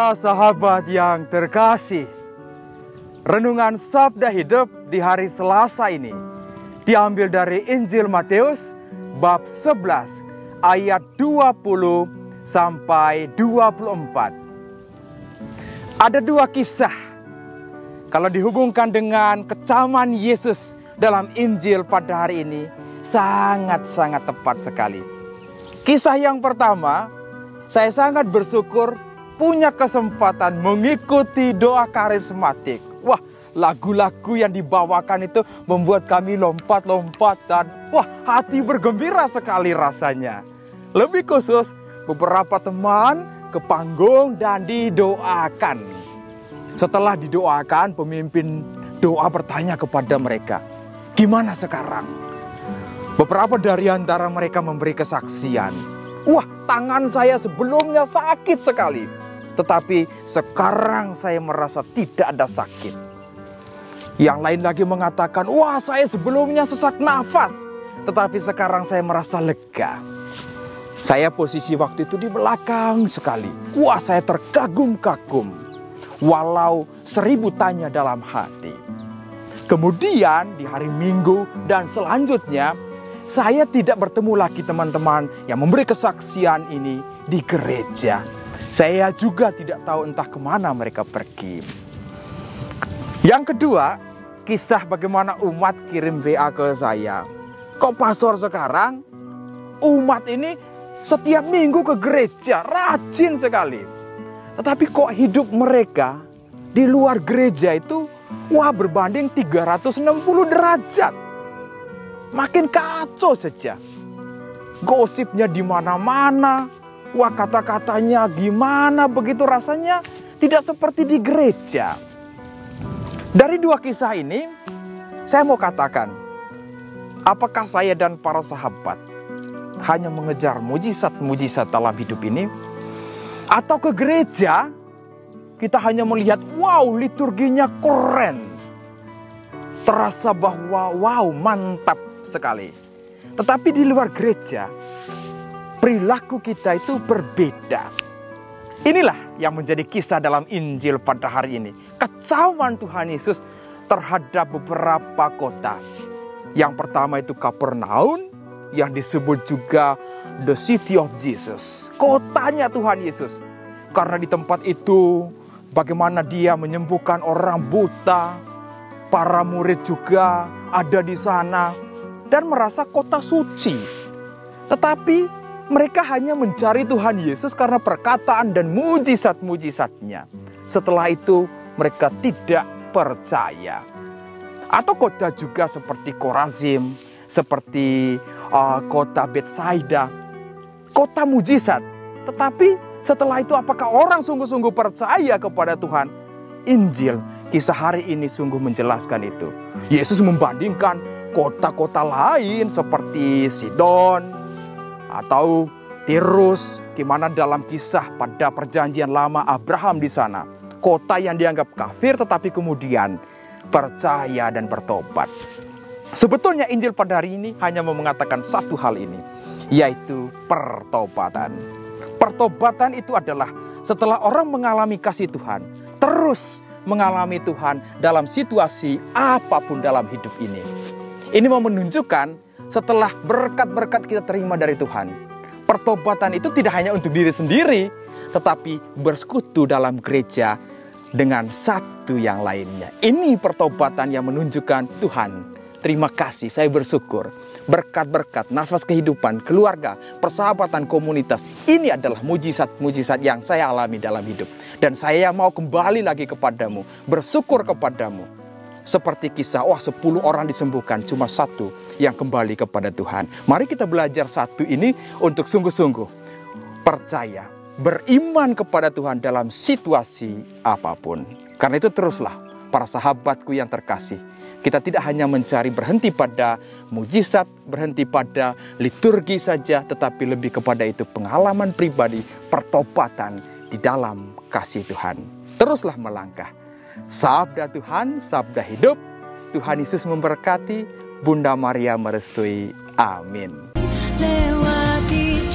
Para sahabat yang terkasih, renungan Sabda Hidup di hari Selasa ini diambil dari Injil Matius bab 11 ayat 20 sampai 24. Ada dua kisah. Kalau dihubungkan dengan kecaman Yesus dalam Injil pada hari ini, sangat-sangat tepat sekali. Kisah yang pertama, saya sangat bersyukur punya kesempatan mengikuti doa karismatik. Wah, lagu-lagu yang dibawakan itu membuat kami lompat-lompat dan hati bergembira sekali rasanya. Lebih khusus, beberapa teman ke panggung dan didoakan. Setelah didoakan, pemimpin doa bertanya kepada mereka, "Gimana sekarang?" Beberapa dari antara mereka memberi kesaksian. Tangan saya sebelumnya sakit sekali, tetapi sekarang saya merasa tidak ada sakit. Yang lain lagi mengatakan, saya sebelumnya sesak nafas, tetapi sekarang saya merasa lega. Saya posisi waktu itu di belakang sekali. Saya terkagum-kagum, walau 1000 tanya dalam hati. Kemudian di hari Minggu dan selanjutnya, saya tidak bertemu lagi teman-teman yang memberi kesaksian ini di gereja. Saya juga tidak tahu entah kemana mereka pergi. Yang kedua, kisah bagaimana umat kirim WA ke saya. Kok pastor sekarang umat ini setiap minggu ke gereja, rajin sekali. Tetapi kok hidup mereka di luar gereja itu berbanding 360 derajat. Makin kacau saja. Gosipnya di mana-mana. Kata-katanya gimana begitu, rasanya tidak seperti di gereja. Dari dua kisah ini, saya mau katakan, apakah saya dan para sahabat hanya mengejar mujizat-mujizat dalam hidup ini? Atau ke gereja, kita hanya melihat, liturginya keren. Terasa bahwa mantap sekali. Tetapi di luar gereja, perilaku kita itu berbeda. Inilah yang menjadi kisah dalam Injil pada hari ini. Kecaman Tuhan Yesus terhadap beberapa kota. Yang pertama itu Kapernaum, yang disebut juga The City of Jesus. Kotanya Tuhan Yesus. Karena di tempat itu, bagaimana dia menyembuhkan orang buta. Para murid juga ada di sana dan merasa kota suci. Tetapi mereka hanya mencari Tuhan Yesus karena perkataan dan mujizat-mujizatnya. Setelah itu mereka tidak percaya. Atau kota juga seperti Korazim, seperti kota Betsaida. Kota mujizat. Tetapi setelah itu apakah orang sungguh-sungguh percaya kepada Tuhan? Injil kisah hari ini sungguh menjelaskan itu. Yesus membandingkan kota-kota lain seperti Sidon atau Tirus, di mana dalam kisah pada perjanjian lama Abraham di sana, kota yang dianggap kafir tetapi kemudian percaya dan bertobat. Sebetulnya Injil pada hari ini hanya mau mengatakan satu hal ini, yaitu pertobatan. Pertobatan itu adalah setelah orang mengalami kasih Tuhan, terus mengalami Tuhan dalam situasi apapun dalam hidup ini. Ini mau menunjukkan setelah berkat-berkat kita terima dari Tuhan, pertobatan itu tidak hanya untuk diri sendiri, tetapi bersekutu dalam gereja dengan satu yang lainnya. Ini pertobatan yang menunjukkan Tuhan, terima kasih, saya bersyukur. Berkat-berkat, nafas kehidupan, keluarga, persahabatan, komunitas. Ini adalah mujizat-mujizat yang saya alami dalam hidup. Dan saya mau kembali lagi kepadamu, bersyukur kepadamu. Seperti kisah, 10 orang disembuhkan, cuma 1 yang kembali kepada Tuhan. Mari kita belajar satu ini untuk sungguh-sungguh percaya, beriman kepada Tuhan dalam situasi apapun. Karena itu teruslah, para sahabatku yang terkasih, kita tidak hanya mencari berhenti pada mujizat, berhenti pada liturgi saja, tetapi lebih kepada itu pengalaman pribadi, pertobatan di dalam kasih Tuhan. Teruslah melangkah. Sabda Tuhan, sabda hidup. Tuhan Yesus memberkati, Bunda Maria merestui. Amin. Lewati